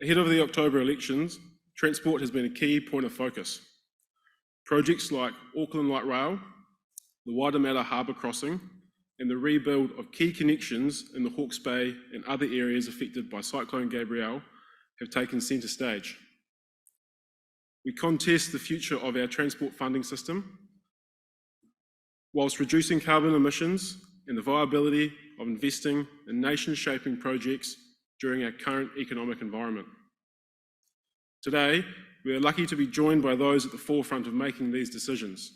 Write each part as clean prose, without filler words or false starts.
Ahead of the October elections, transport has been a key point of focus. Projects like Auckland Light Rail, the Waitemata Harbour Crossing, and the rebuild of key connections in the Hawke's Bay and other areas affected by Cyclone Gabrielle have taken centre stage. We contest the future of our transport funding system, whilst reducing carbon emissions and the viability of investing in nation-shaping projects during our current economic environment. Today, we are lucky to be joined by those at the forefront of making these decisions.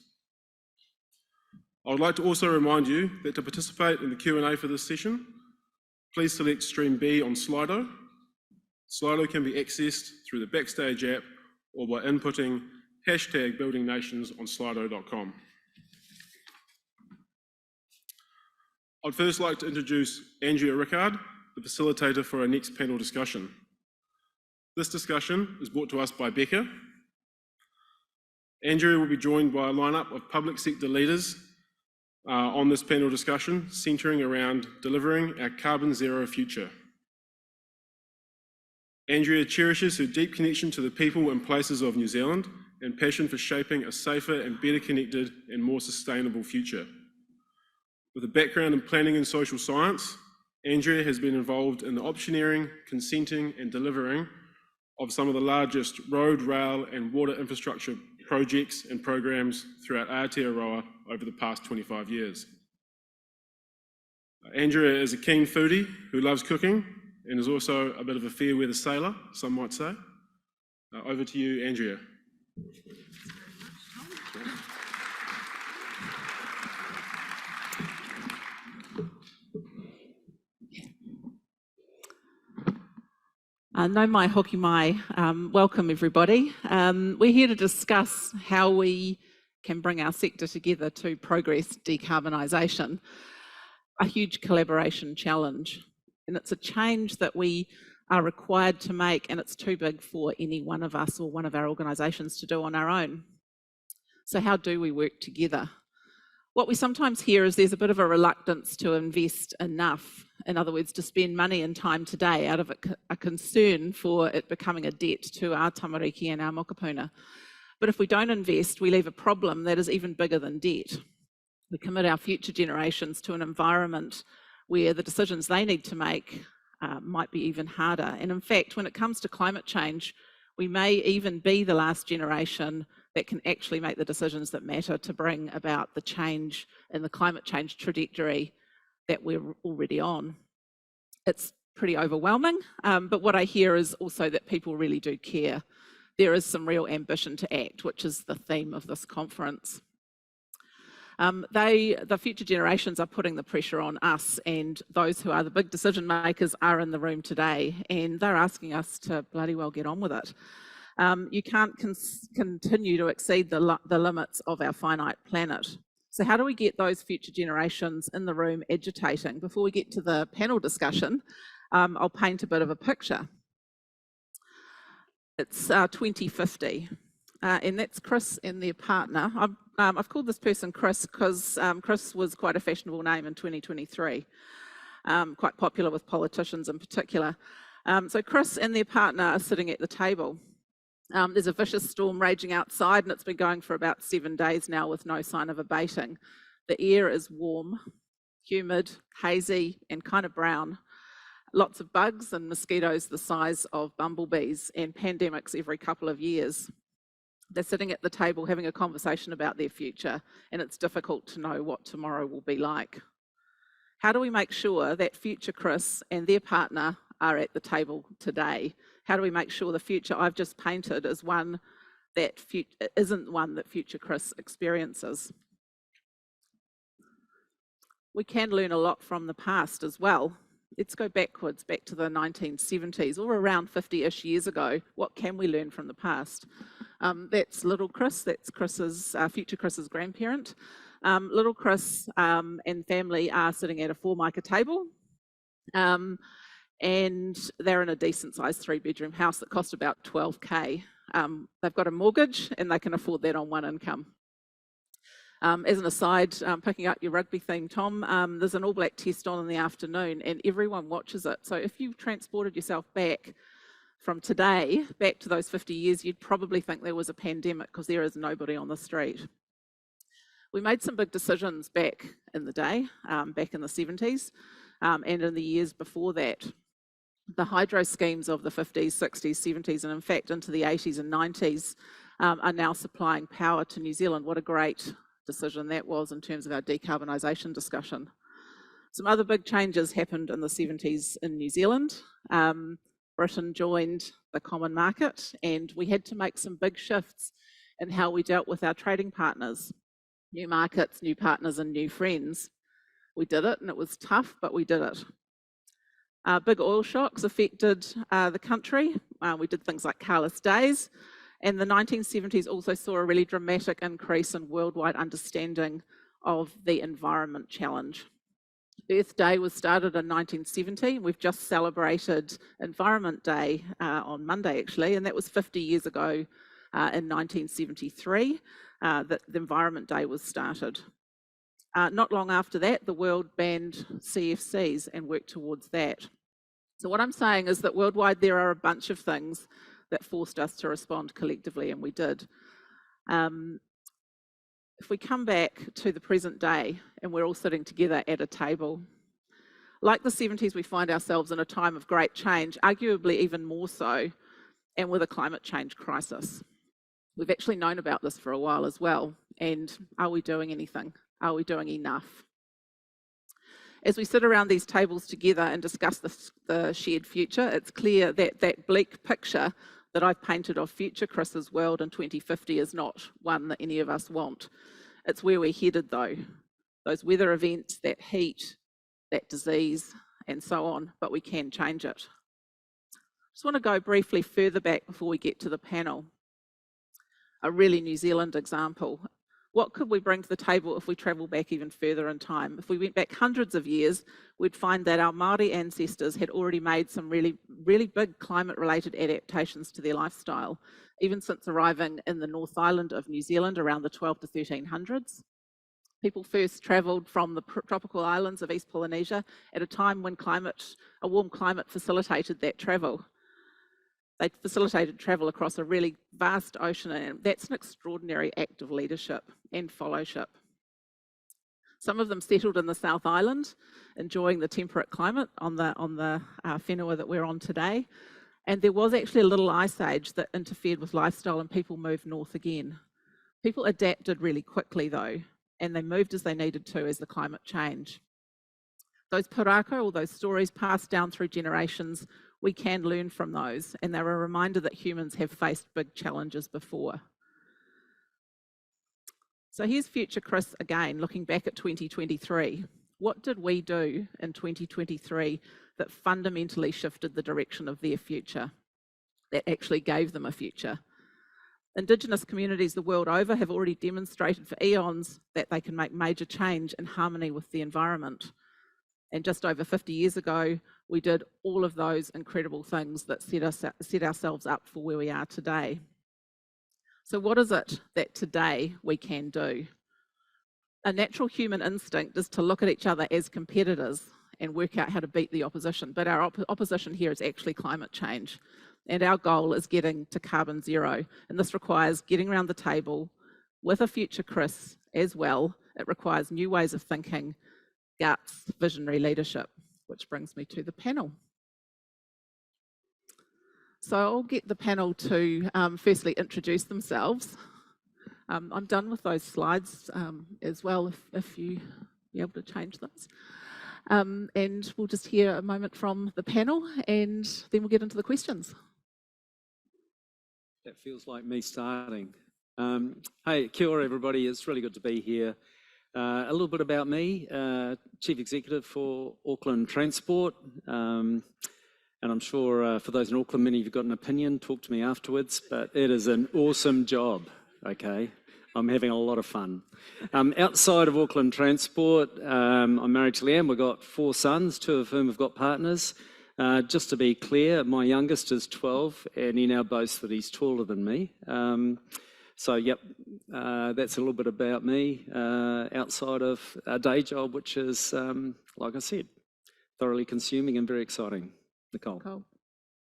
I would like to also remind you that to participate in the Q&A for this session, please select Stream B on Slido. Slido can be accessed through the Backstage app or by inputting #BuildingNations on slido.com. I'd first like to introduce Andrea Rickard, the facilitator for our next panel discussion. This discussion is brought to us by Becca. Andrea will be joined by a lineup of public sector leaders on this panel discussion, centering around delivering our carbon zero future. Andrea cherishes her deep connection to the people and places of New Zealand and passion for shaping a safer and better connected and more sustainable future. With a background in planning and social science, Andrea has been involved in the optioneering, consenting and delivering of some of the largest road, rail and water infrastructure projects and programs throughout Aotearoa over the past 25 years. Andrea is a keen foodie who loves cooking and is also a bit of a fair weather sailor, some might say. Over to you, Andrea. No mai hoki mai. Welcome everybody. We're here to discuss how we can bring our sector together to progress decarbonisation, a huge collaboration challenge. And it's a change that we are required to make, and it's too big for any one of us or one of our organisations to do on our own. So how do we work together? What we sometimes hear is there's a bit of a reluctance to invest enough, in other words, to spend money and time today out of a concern for it becoming a debt to our tamariki and our mokopuna. But if we don't invest, we leave a problem that is even bigger than debt. We commit our future generations to an environment where the decisions they need to make might be even harder. And in fact, when it comes to climate change, we may even be the last generation that can actually make the decisions that matter to bring about the change in the climate change trajectory that we're already on. It's pretty overwhelming, but what I hear is also that people really do care. There is some real ambition to act, which is the theme of this conference. The future generations are putting the pressure on us, and those who are the big decision makers are in the room today, and they're asking us to bloody well get on with it. You can't continue to exceed the limits of our finite planet. So how do we get those future generations in the room agitating? Before we get to the panel discussion, I'll paint a bit of a picture. It's 2050, and that's Chris and their partner. I've called this person Chris because Chris was quite a fashionable name in 2023, quite popular with politicians in particular. So Chris and their partner are sitting at the table. There's a vicious storm raging outside, and it's been going for about 7 days now with no sign of abating. The air is warm, humid, hazy, and kind of brown. Lots of bugs and mosquitoes the size of bumblebees, and pandemics every couple of years. They're sitting at the table having a conversation about their future, and it's difficult to know what tomorrow will be like. How do we make sure that future Chris and their partner are at the table today? How do we make sure the future I've just painted is one that isn't one that future Chris experiences? We can learn a lot from the past as well. Let's go backwards, back to the 1970s, or around 50-ish years ago. What can we learn from the past? That's little Chris, that's future Chris's grandparent. Little Chris and family are sitting at a Formica table. And they're in a decent sized 3-bedroom house that cost about 12K. They've got a mortgage and they can afford that on one income. As an aside, picking up your rugby theme, Tom, there's an All Black test on in the afternoon and everyone watches it. So if you've transported yourself back from today back to those 50 years, you'd probably think there was a pandemic because there is nobody on the street. We made some big decisions back in the day, back in the 70s, and in the years before that. The hydro schemes of the 50s, 60s, 70s, and in fact into the 80s and 90s are now supplying power to New Zealand. What a great decision that was in terms of our decarbonisation discussion. Some other big changes happened in the 70s in New Zealand. Britain joined the common market, and we had to make some big shifts in how we dealt with our trading partners. New markets, new partners, and new friends. We did it, and it was tough, but we did it. Big oil shocks affected the country. We did things like carless days, and the 1970s also saw a really dramatic increase in worldwide understanding of the environment challenge. Earth Day was started in 1970. We've just celebrated Environment Day on Monday, actually, and that was 50 years ago in 1973 that the Environment Day was started. Not long after that, the world banned CFCs and worked towards that. So what I'm saying is that worldwide there are a bunch of things that forced us to respond collectively, and we did. If we come back to the present day and we're all sitting together at a table, like the 70s, we find ourselves in a time of great change, arguably even more so, and with a climate change crisis. We've actually known about this for a while as well, and are we doing anything? Are we doing enough? As we sit around these tables together and discuss the shared future, it's clear that that bleak picture that I've painted of future Chris's world in 2050 is not one that any of us want. It's where we're headed though. Those weather events, that heat, that disease, and so on, but we can change it. Just want to go briefly further back before we get to the panel. A really New Zealand example. What could we bring to the table if we travel back even further in time? If we went back hundreds of years, we'd find that our Māori ancestors had already made some really big climate-related adaptations to their lifestyle, even since arriving in the North Island of New Zealand around the 12 to 1300s. People first travelled from the tropical islands of East Polynesia at a time when a warm climate facilitated that travel. They facilitated travel across a really vast ocean, and that's an extraordinary act of leadership and fellowship. Some of them settled in the South Island, enjoying the temperate climate on the whenua that we're on today. And there was actually a little ice age that interfered with lifestyle, and people moved north again. People adapted really quickly though, and they moved as they needed to as the climate changed. Those pūrākau, or those stories passed down through generations, we can learn from those, and they're a reminder that humans have faced big challenges before. So here's future Chris again, looking back at 2023. What did we do in 2023 that fundamentally shifted the direction of their future, that actually gave them a future? Indigenous communities the world over have already demonstrated for eons that they can make major change in harmony with the environment. And just over 50 years ago, we did all of those incredible things that set ourselves up for where we are today. So what is it that today we can do? A natural human instinct is to look at each other as competitors and work out how to beat the opposition. But our opposition here is actually climate change. And our goal is getting to carbon zero. And this requires getting around the table with a future Chris as well. It requires new ways of thinking, guts, visionary leadership, which brings me to the panel. So I'll get the panel to firstly introduce themselves. I'm done with those slides as well, if you be able to change those. And we'll just hear a moment from the panel, and then we'll get into the questions. That feels like me starting. Hey, kia ora everybody, it's really good to be here. A little bit about me, Chief Executive for Auckland Transport, and I'm sure for those in Auckland, many of you have got an opinion, talk to me afterwards, but it is an awesome job, okay? I'm having a lot of fun. Outside of Auckland Transport, I'm married to Leanne. We've got 4 sons, 2 of whom have got partners. Just to be clear, my youngest is 12, and he now boasts that he's taller than me. So, yep, that's a little bit about me outside of our day job, which is, like I said, thoroughly consuming and very exciting. Nicole.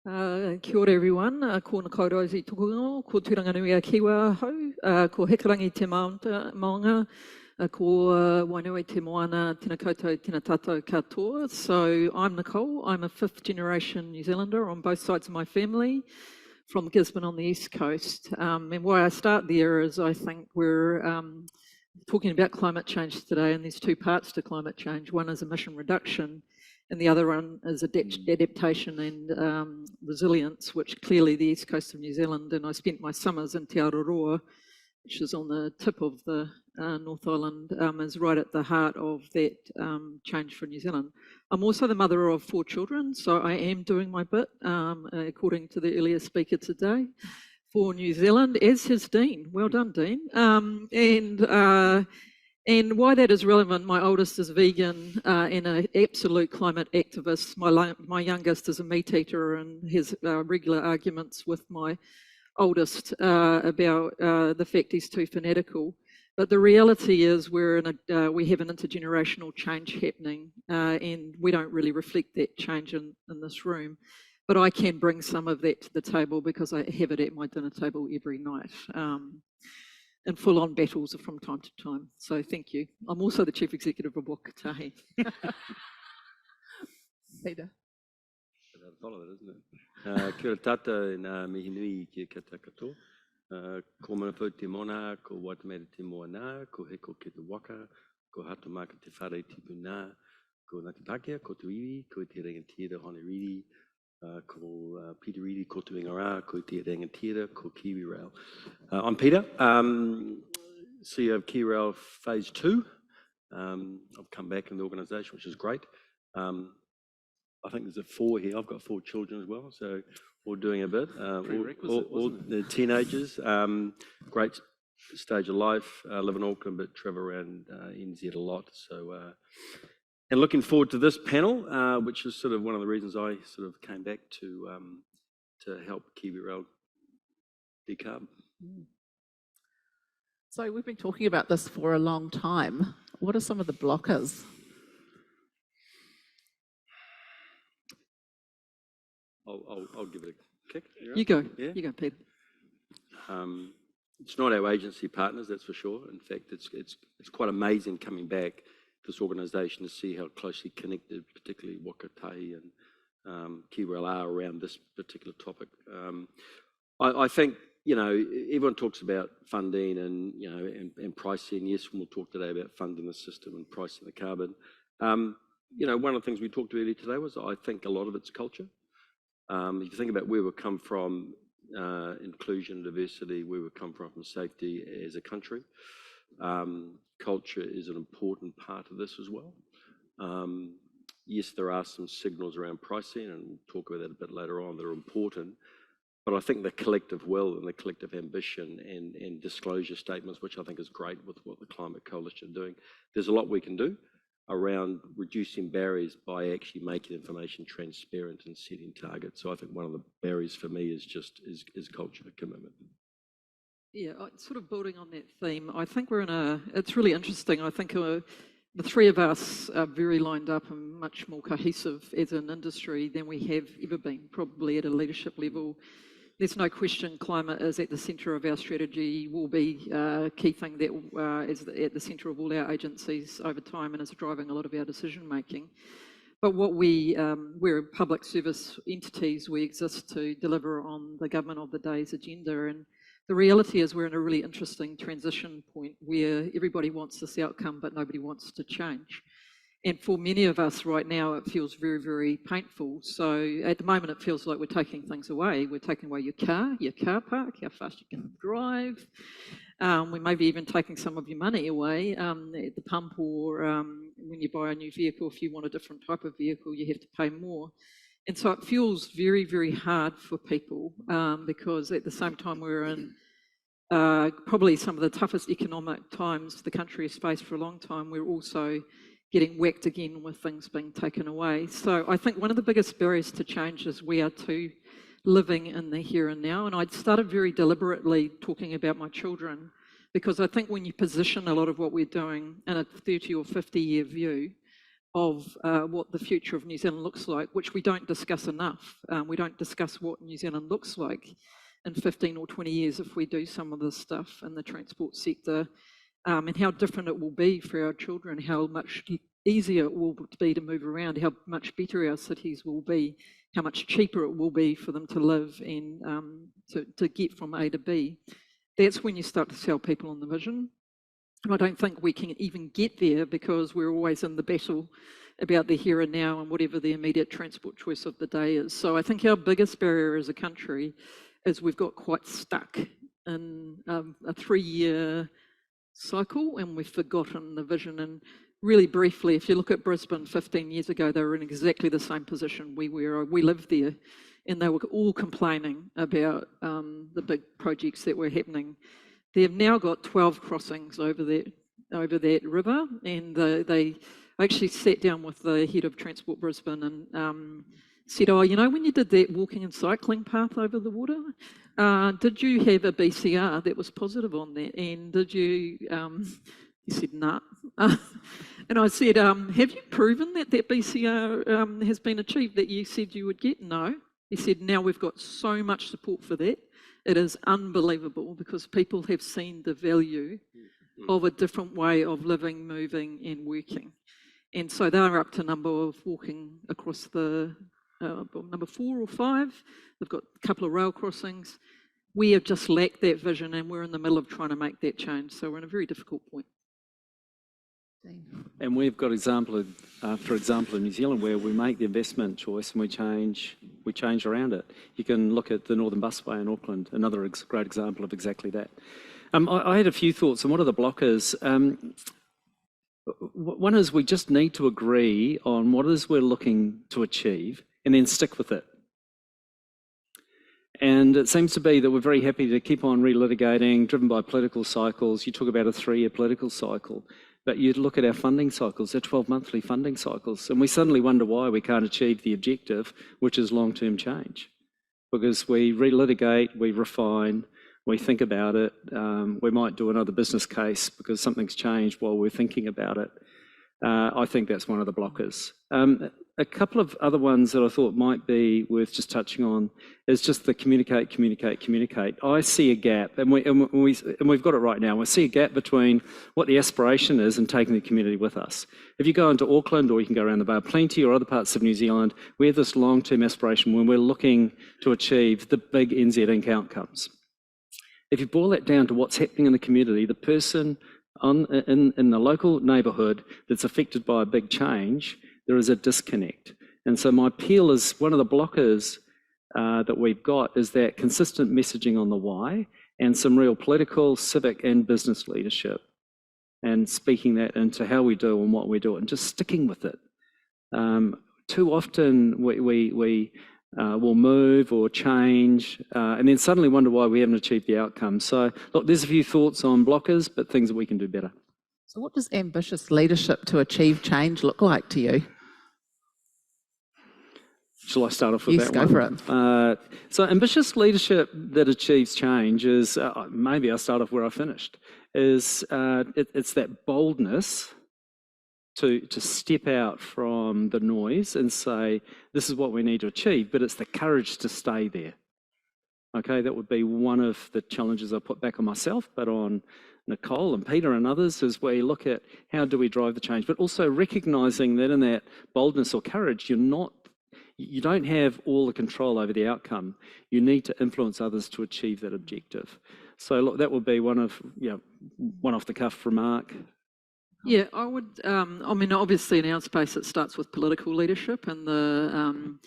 Kia ora everyone, ko Nakaurozi Tukungo, ko Turanganui a Kiwa hau, ko Hikarangi te maunga, ko Wainui te moana, tēnā koutou, tēnā tātou katoa. So I'm Nicole, I'm a 5th generation New Zealander on both sides of my family, from Gisborne on the east coast. And why I start there is I think we're talking about climate change today, and there's two parts to climate change. One is emission reduction, and the other one is adaptation and resilience, which clearly the east coast of New Zealand, and I spent my summers in Te Aroa, which is on the tip of the North Island, is right at the heart of that change for New Zealand. I'm also the mother of 4 children, so I am doing my bit, according to the earlier speaker today, for New Zealand, as has Dean. Well done, Dean. And why that is relevant, my oldest is vegan and an absolute climate activist. My youngest is a meat eater and has regular arguments with my oldest about the fact he's too fanatical. But the reality is we have an intergenerational change happening and we don't really reflect that change in this room. But I can bring some of that to the table because I have it at my dinner table every night. And full-on battles from time to time. So thank you. I'm also the Chief Executive of Waka Tahi. Peter. That'll follow it, isn't it? Kia ora tātou nā mihi nui ki kata katoa. Ko manawhau te mona, ko Waitemata te moana, ko heko ke te waka, ko hatamaka te whare tipu nā, ko Ngāti Pākehā, ko tu iwi, ko te rangatira hone riri, ko Peter Reedy, ko tu inga ko te rangatira, ko Kiwi Rail. I'm Peter, CEO of Kiwi Rail Phase 2. I've come back in the organisation, which is great. I think there's 4 here. I've got 4 children as well, so we're doing a bit. All the teenagers, great stage of life. Live in Auckland, but travel around NZ a lot. So, and looking forward to this panel, which is sort of one of the reasons I sort of came back to help Kiwi Rail decarb. So we've been talking about this for a long time. What are some of the blockers? I'll give it a kick. You go, Yeah? you go, Peter. It's not our agency partners, that's for sure. In fact, it's quite amazing coming back to this organisation to see how closely connected, particularly Waka Tahi and Kiwi Rail are around this particular topic. I think, you know, everyone talks about funding and, you know, and pricing. Yes, we'll talk today about funding the system and pricing the carbon. You know, one of the things we talked about earlier today was I think a lot of it's culture. If you think about where we've come from, inclusion, diversity, where we've come from safety as a country, culture is an important part of this as well. Yes, there are some signals around pricing, and we'll talk about that a bit later on, that are important. But I think the collective will and the collective ambition and disclosure statements, which I think is great with what the Climate Coalition are doing, there's a lot we can do around reducing barriers by actually making information transparent and setting targets. So I think one of the barriers for me is culture commitment. Yeah, sort of building on that theme, I think it's really interesting. I think the 3 of us are very lined up and much more cohesive as an industry than we have ever been, probably at a leadership level. There's no question climate is at the centre of our strategy, will be a key thing that is at the centre of all our agencies over time and is driving a lot of our decision making. But what we're public service entities, we exist to deliver on the government of the day's agenda, and the reality is we're in a really interesting transition point where everybody wants this outcome but nobody wants to change. And for many of us right now, it feels very, very painful. So at the moment, it feels like we're taking things away. We're taking away your car park, how fast you can drive. We may be even taking some of your money away at the pump, or when you buy a new vehicle, if you want a different type of vehicle, you have to pay more. And so it feels very, very hard for people because at the same time we're in probably some of the toughest economic times the country has faced for a long time. We're also getting whacked again with things being taken away. So I think one of the biggest barriers to change is we are too living in the here and now. And I'd started very deliberately talking about my children, because I think when you position a lot of what we're doing in a 30 or 50 year view, of what the future of New Zealand looks like, which we don't discuss enough. We don't discuss what New Zealand looks like in 15 or 20 years if we do some of this stuff in the transport sector, and how different it will be for our children, how much easier it will be to move around, how much better our cities will be, how much cheaper it will be for them to live and to get from A to B. That's when you start to sell people on the vision. And I don't think we can even get there because we're always in the battle about the here and now and whatever the immediate transport choice of the day is. So I think our biggest barrier as a country is we've got quite stuck in a 3-year cycle and we've forgotten the vision. And really briefly, if you look at Brisbane 15 years ago, they were in exactly the same position we were. We lived there and they were all complaining about the big projects that were happening. They've now got 12 crossings over that river, and they actually sat down with the head of Transport Brisbane and said, oh, you know, when you did that walking and cycling path over the water, did you have a BCR that was positive on that? And did you, he said, nah. And I said, have you proven that that BCR has been achieved that you said you would get? No. He said, now we've got so much support for that. It is unbelievable because people have seen the value of a different way of living, moving and working. And so they're up to number of walking across the, number 4 or 5. They've got a couple of rail crossings. We have just lacked that vision and we're in the middle of trying to make that change. So we're in a very difficult point. And we've got example after example in New Zealand where we make the investment choice and we change around it. You can look at the Northern Busway in Auckland, another great example of exactly that. I had a few thoughts on what are the blockers. One is we just need to agree on what it is we're looking to achieve and then stick with it. And it seems to be that we're very happy to keep on relitigating, driven by political cycles. You talk about a 3-year political cycle. But you'd look at our funding cycles, they're 12-monthly funding cycles, and we suddenly wonder why we can't achieve the objective, which is long-term change. Because we relitigate, we refine, we think about it, we might do another business case because something's changed while we're thinking about it. I think that's one of the blockers. A couple of other ones that I thought might be worth just touching on is just the communicate. I see a gap, and we've got it right now. We see a gap between what the aspiration is and taking the community with us. If you go into Auckland, or you can go around the Bay of Plenty or other parts of New Zealand, we have this long-term aspiration when we're looking to achieve the big NZ Inc. outcomes. If you boil that down to what's happening in the community, the person in the local neighbourhood that's affected by a big change, there is a disconnect. And so my appeal is one of the blockers that we've got is that consistent messaging on the why and some real political, civic and business leadership and speaking that into how we do and what we do and just sticking with it. Too often we will move or change and then suddenly wonder why we haven't achieved the outcome. So look, there's a few thoughts on blockers, but things that we can do better. So what does ambitious leadership to achieve change look like to you? Shall I start off with yes, that one? Yes, go for it. So ambitious leadership that achieves change is, maybe I'll start off where I finished, is it's that boldness to step out from the noise and say, this is what we need to achieve, but it's the courage to stay there. Okay, that would be one of the challenges I put back on myself, but on Nicole and Peter and others, is where you look at how do we drive the change, but also recognising that in that boldness or courage, you don't have all the control over the outcome. You need to influence others to achieve that objective. So look, that would be one off the cuff remark. Yeah, I would, I mean, obviously in our space it starts with political leadership and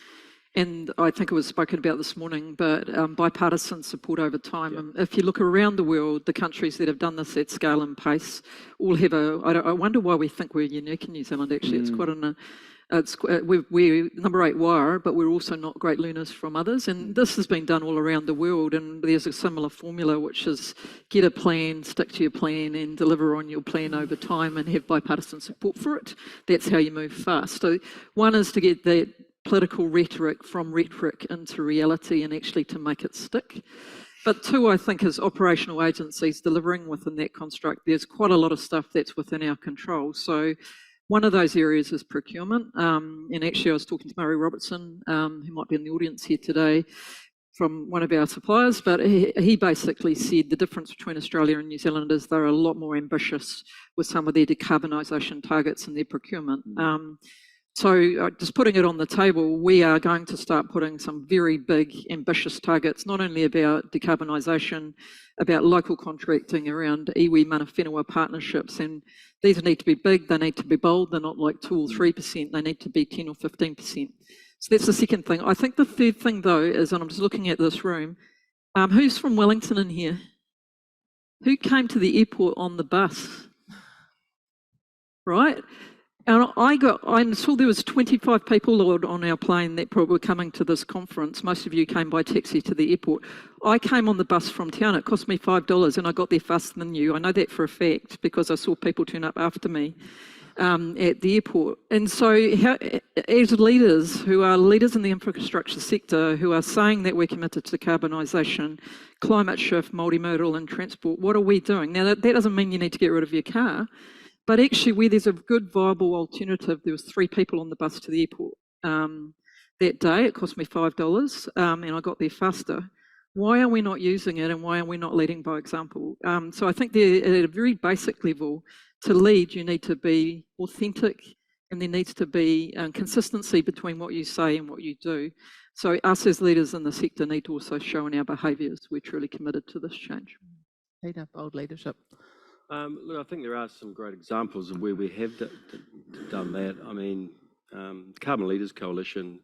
and I think it was spoken about this morning, but bipartisan support over time. Yeah. And if you look around the world, the countries that have done this at scale and pace all have I wonder why we think we're unique in New Zealand actually. It's quite we're number 8 wire, but we're also not great learners from others. And this has been done all around the world. And there's a similar formula, which is get a plan, stick to your plan and deliver on your plan over time and have bipartisan support for it. That's how you move fast. So one is to get that political rhetoric from rhetoric into reality and actually to make it stick. But 2, I think, is operational agencies delivering within that construct. There's quite a lot of stuff that's within our control. So One of those areas is procurement. And actually I was talking to Murray Robertson, who might be in the audience here today, from one of our suppliers, but he basically said the difference between Australia and New Zealand is they're a lot more ambitious with some of their decarbonisation targets in their procurement. So just putting it on the table, we are going to start putting some very big, ambitious targets, not only about decarbonisation, about local contracting around iwi mana whenua partnerships, and these need to be big, they need to be bold, they're not like 2 or 3%, they need to be 10 or 15%. So that's the second thing. I think the third thing though is, and I'm just looking at this room, who's from Wellington in here? Who came to the airport on the bus? Right? And I saw there was 25 people on our plane that were coming to this conference. Most of you came by taxi to the airport. I came on the bus from town. It cost me $5 and I got there faster than you. I know that for a fact because I saw people turn up after me at the airport. And so as leaders who are leaders in the infrastructure sector, who are saying that we're committed to decarbonisation, climate shift, multimodal and transport, what are we doing? Now that doesn't mean you need to get rid of your car. But actually, where there's a good, viable alternative, there was 3 people on the bus to the airport that day. It cost me $5, and I got there faster. Why are we not using it, and why are we not leading by example? So I think at a very basic level, to lead, you need to be authentic, and there needs to be consistency between what you say and what you do. So us as leaders in the sector need to also show in our behaviours we're truly committed to this change. Peter, bold leadership. Look, I think there are some great examples of where we have done that. I mean, Carbon Leaders Coalition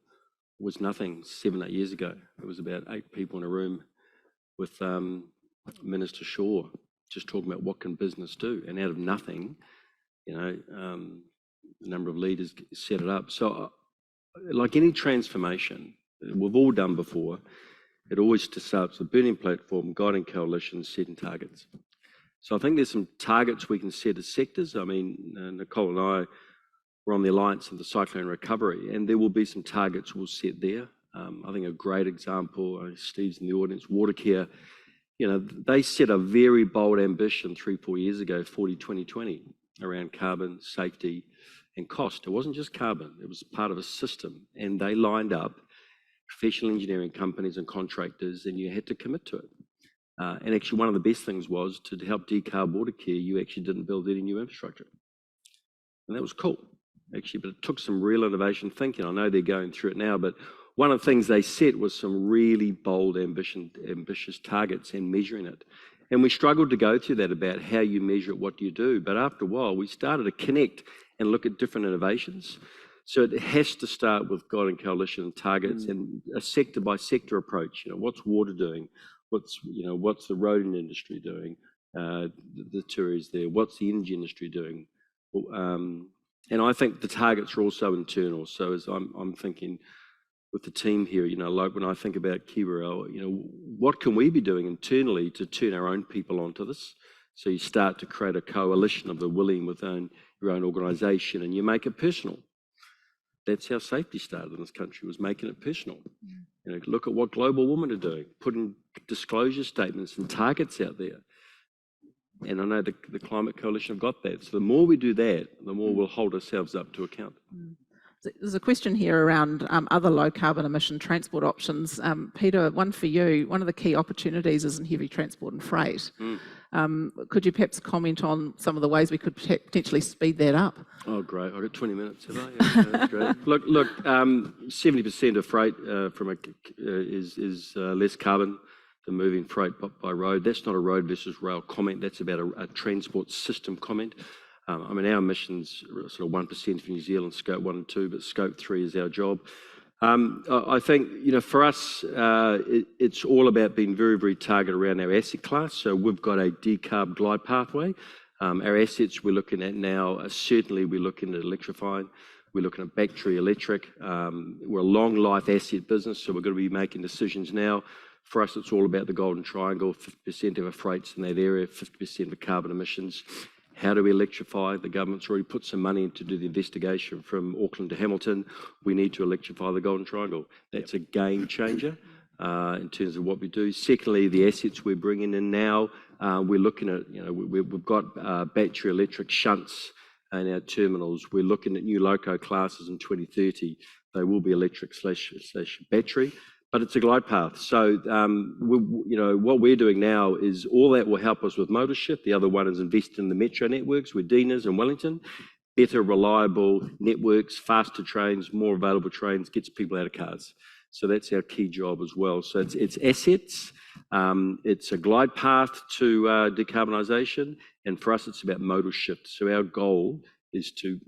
was nothing 7, 8 years ago. It was about 8 people in a room with Minister Shaw, just talking about what can business do. And out of nothing, you know, a number of leaders set it up. So like any transformation we've all done before, it always starts with burning platform, guiding coalitions, setting targets. So I think there's some targets we can set as sectors. I mean, Nicole and I were on the Alliance of the Cyclone Recovery, and there will be some targets we'll set there. I think a great example, Steve's in the audience, Watercare, you know, they set a very bold ambition 3-4 years ago, 40-20-20, around carbon, safety and cost. It wasn't just carbon, it was part of a system, and they lined up professional engineering companies and contractors, and you had to commit to it. And actually one of the best things was to help decarb Watercare, you actually didn't build any new infrastructure. And that was cool, actually, but it took some real innovation thinking. I know they're going through it now, but one of the things they set was some really bold, ambitious targets and measuring it. And we struggled to go through that about how you measure it, what do you do? But after a while, we started to connect and look at different innovations. So it has to start with guiding coalition targets and a sector by sector approach. You know, what's water doing? What's the road industry doing? The tourists there. What's the energy industry doing? And I think the targets are also internal. So as I'm thinking with the team here, you know, like when I think about KiwiRail, you know, what can we be doing internally to turn our own people onto this? So you start to create a coalition of the willing within your own organisation, and you make it personal. That's how safety started in this country, was making it personal. You know, look at what global women are doing, putting disclosure statements and targets out there. And I know the Climate Coalition have got that. So the more we do that, the more we'll hold ourselves up to account. There's a question here around other low carbon emission transport options. Peter, one for you. One of the key opportunities is in heavy transport and freight. Could you perhaps comment on some of the ways we could potentially speed that up? Oh, great. I've got 20 minutes, have I? Yeah, that's great. Look, 70% of freight is less carbon than moving freight by road. That's not a road versus rail comment. That's about a transport system comment. I mean, our emissions are sort of 1% for New Zealand, scope 1 and 2, but scope 3 is our job. I think, you know, for us, it's all about being very, very targeted around our asset class. So we've got a decarb glide pathway. Our assets we're looking at now, certainly we're looking at electrifying. We're looking at battery electric. We're a long life asset business, so we're going to be making decisions now. For us, it's all about the Golden Triangle, 50% of our freight's in that area, 50% of carbon emissions. How do we electrify? The government's already put some money in to do the investigation from Auckland to Hamilton. We need to electrify the Golden Triangle. That's a game changer in terms of what we do. Secondly, the assets we're bringing in now, we're looking at, you know, we've got battery electric shunts and our terminals. We're looking at new loco classes in 2030. They will be electric slash battery, but it's a glide path. So, what we're doing now is all that will help us with motor shift. The other one is invest in the metro networks with Deaners and Wellington. Better, reliable networks, faster trains, more available trains, gets people out of cars. So that's our key job as well. So it's assets, it's a glide path to decarbonisation, and for us it's about modal shift. So our goal is to,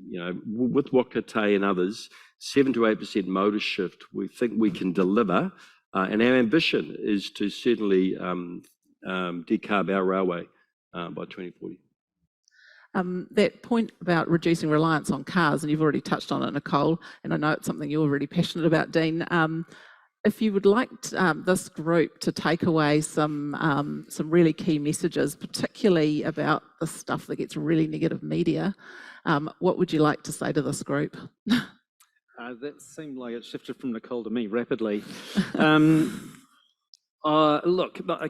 with Waka Tahi and others, 7 to 8% motor shift we think we can deliver, and our ambition is to certainly decarb our railway by 2040. That point about reducing reliance on cars, and you've already touched on it, Nicole, and I know it's something you're really passionate about, Dean. If you would like this group to take away some really key messages, particularly about the stuff that gets really negative media, what would you like to say to this group? That seemed like it shifted from Nicole to me rapidly. Look,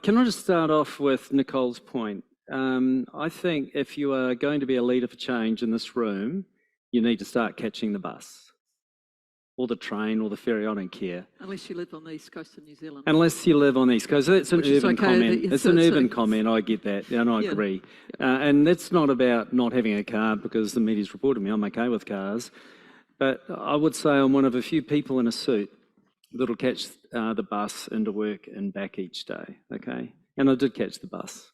can I just start off with Nicole's point? I think if you are going to be a leader for change in this room, you need to start catching the bus or the train or the ferry, I don't care. Unless you live on the east coast of New Zealand. Unless you live on the east coast. It's an urban comment. It's an urban comment, I get that, and I agree. And that's not about not having a car, because the media's reported me, I'm okay with cars. But I would say I'm one of a few people in a suit that'll catch the bus into work and back each day, okay? And I did catch the bus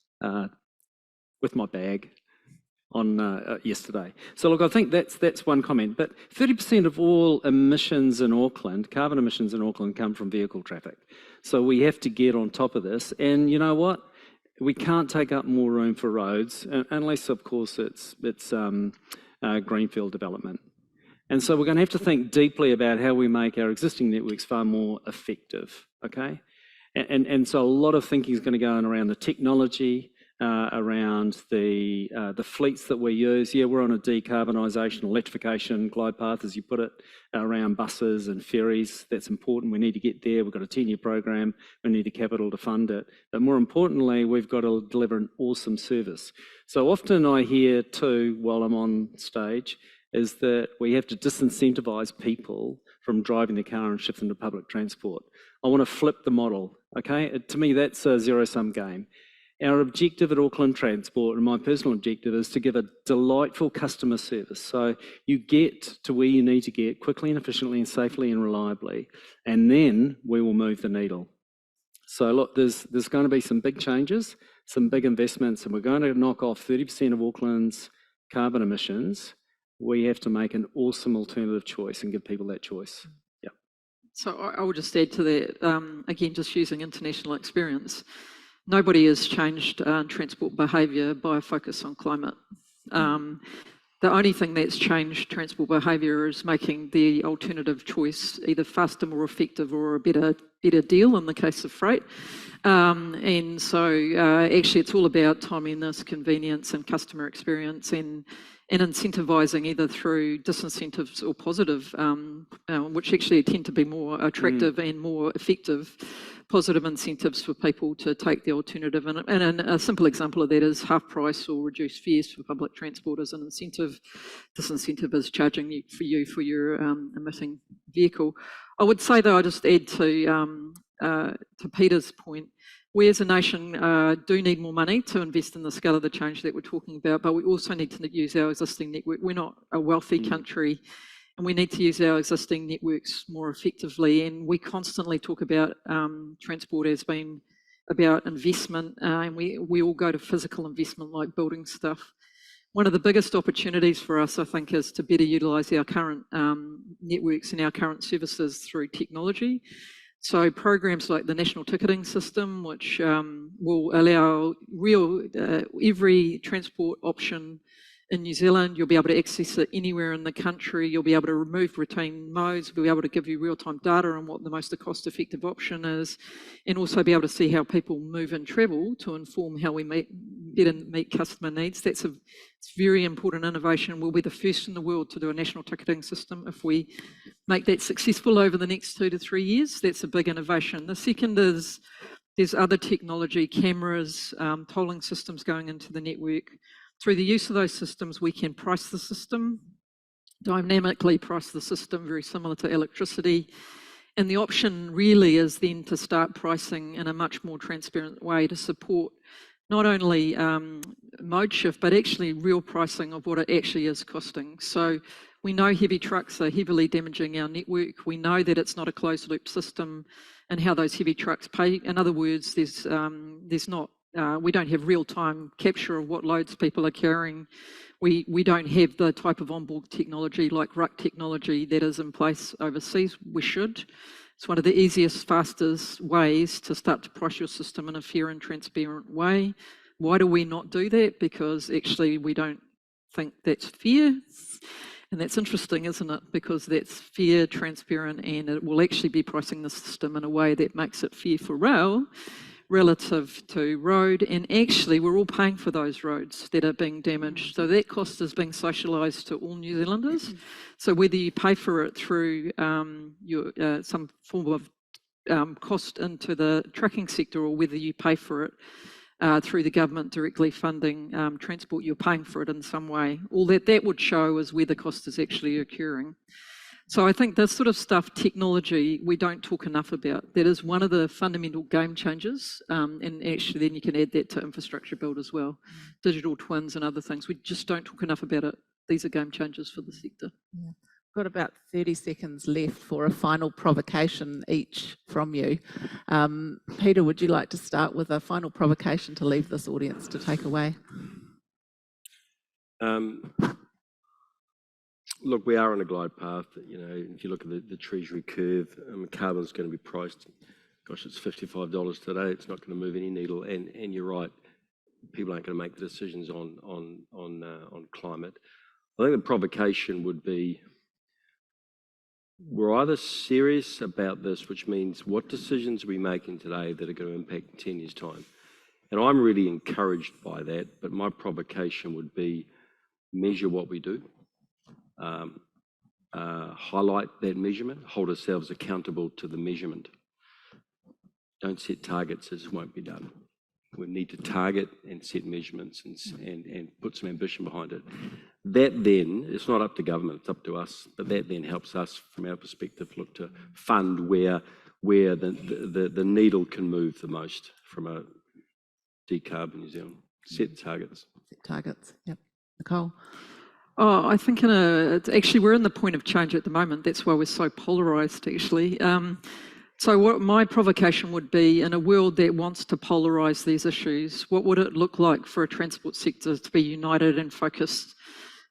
with my bag on yesterday. So look, I think that's one comment. But 30% of all emissions in Auckland, carbon emissions in Auckland, come from vehicle traffic. So we have to get on top of this. And you know what? We can't take up more room for roads unless, of course, it's greenfield development. And so we're going to have to think deeply about how we make our existing networks far more effective, okay? And so a lot of thinking is going to go on around the technology, around the fleets that we use. Yeah, we're on a decarbonisation, electrification glide path, as you put it, around buses and ferries. That's important. We need to get there. We've got a 10-year program. We need the capital to fund it. But more importantly, we've got to deliver an awesome service. So often I hear too, while I'm on stage, is that we have to disincentivise people from driving the car and shift them to public transport. I want to flip the model, okay? To me, that's a zero-sum game. Our objective at Auckland Transport, and my personal objective, is to give a delightful customer service. So you get to where you need to get quickly and efficiently and safely and reliably, and then we will move the needle. So look, there's going to be some big changes, some big investments, and we're going to knock off 30% of Auckland's carbon emissions. We have to make an awesome alternative choice and give people that choice. Yeah. So I would just add to that, again, just using international experience. Nobody has changed transport behaviour by a focus on climate. The only thing that's changed transport behaviour is making the alternative choice either faster, more effective, or a better deal in the case of freight. And so actually it's all about timeliness, convenience and customer experience, and incentivising either through disincentives or positive, which actually tend to be more attractive and more effective, positive incentives for people to take the alternative. And a simple example of that is half price or reduced fares for public transport as an incentive. Disincentive is charging you for your emitting vehicle. I would say, though, I just add to Peter's point, we as a nation do need more money to invest in the scale of the change that we're talking about, but we also need to use our existing network. We're not a wealthy country, and we need to use our existing networks more effectively. And we constantly talk about transport as being about investment, and we all go to physical investment like building stuff. One of the biggest opportunities for us, I think, is to better utilise our current networks and our current services through technology. So programs like the National Ticketing System, which will allow every transport option in New Zealand, you'll be able to access it anywhere in the country. You'll be able to remove routine modes. We'll be able to give you real-time data on what the most cost-effective option is, and also be able to see how people move and travel to inform how we better meet customer needs. It's very important innovation. We'll be the first in the world to do a national ticketing system. If we make that successful over the next 2 to 3 years, that's a big innovation. The second is there's other technology, cameras, tolling systems going into the network. Through the use of those systems, we can price the system, dynamically price the system, very similar to electricity. And the option really is then to start pricing in a much more transparent way to support not only mode shift, but actually real pricing of what it actually is costing. So we know heavy trucks are heavily damaging our network. We know that it's not a closed loop system and how those heavy trucks pay. In other words, we don't have real time capture of what loads people are carrying. We don't have the type of onboard technology like RUC technology that is in place overseas. We should. It's one of the easiest, fastest ways to start to price your system in a fair and transparent way. Why do we not do that? Because actually we don't think that's fair. And that's interesting, isn't it? Because that's fair, transparent, and it will actually be pricing the system in a way that makes it fair for rail relative to road. And actually we're all paying for those roads that are being damaged. So that cost is being socialised to all New Zealanders. So whether you pay for it through some form of cost into the trucking sector, or whether you pay for it through the government directly funding transport, you're paying for it in some way. All that would show is where the cost is actually occurring. So I think this sort of stuff, technology, we don't talk enough about. That is one of the fundamental game changers, and actually then you can add that to infrastructure build as well. Digital twins and other things. We just don't talk enough about it. These are game changers for the sector. Yeah. Got about 30 seconds left for a final provocation each from you. Peter, would you like to start with a final provocation to leave this audience to take away? Look, we are on a glide path. You know, if you look at the Treasury curve, carbon's going to be priced. Gosh, it's $55 today. It's not going to move any needle. And you're right, people aren't going to make the decisions on climate. I think the provocation would be, we're either serious about this, which means what decisions are we making today that are going to impact in 10 years' time? And I'm really encouraged by that, but my provocation would be measure what we do. Highlight that measurement, hold ourselves accountable to the measurement. Don't set targets, this won't be done. We need to target and set measurements and put some ambition behind it. That then, it's not up to government, it's up to us, but that then helps us from our perspective look to fund where the needle can move the most from a decarb in New Zealand. Set targets. Set targets, yep. Nicole? Oh, I think actually we're in the point of change at the moment. That's why we're so polarised, actually. So what my provocation would be, in a world that wants to polarise these issues, what would it look like for a transport sector to be united and focused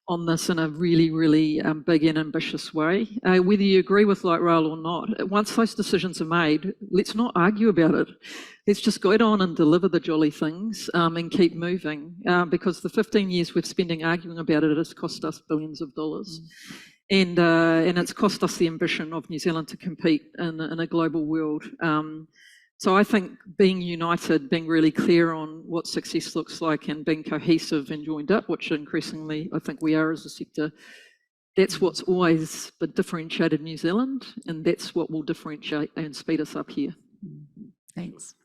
on this in a really, really big and ambitious way? Whether you agree with light rail or not, once those decisions are made, let's not argue about it. Let's just go on and deliver the jolly things and keep moving, because the 15 years we're spending arguing about it has cost us billions of dollars. And it's cost us the ambition of New Zealand to compete in a global world. So I think being united, being really clear on what success looks like and being cohesive and joined up, which increasingly I think we are as a sector, that's what's always differentiated New Zealand, and that's what will differentiate and speed us up here. Thanks.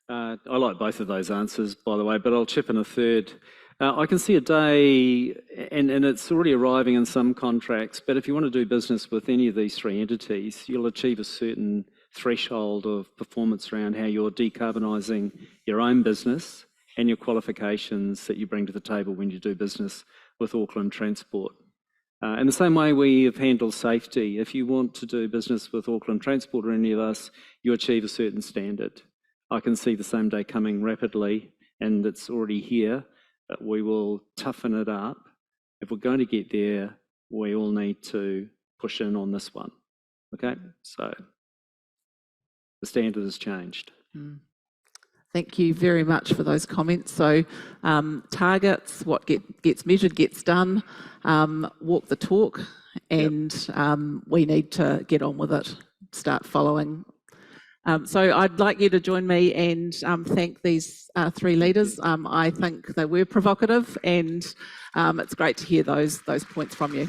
I like both of those answers, by the way, but I'll chip in a third. I can see a day, and it's already arriving in some contracts, but if you want to do business with any of these three entities, you'll achieve a certain threshold of performance around how you're decarbonising your own business and your qualifications that you bring to the table when you do business with Auckland Transport. In the same way we have handled safety, if you want to do business with Auckland Transport or any of us, you achieve a certain standard. I can see the same day coming rapidly, and it's already here, but we will toughen it up. If we're going to get there, we all need to push in on this one. Okay, so the standard has changed. Thank you very much for those comments. So targets, what gets measured gets done, walk the talk, and we need to get on with it, start following. So I'd like you to join me and thank these three leaders. I think they were provocative, and it's great to hear those points from you.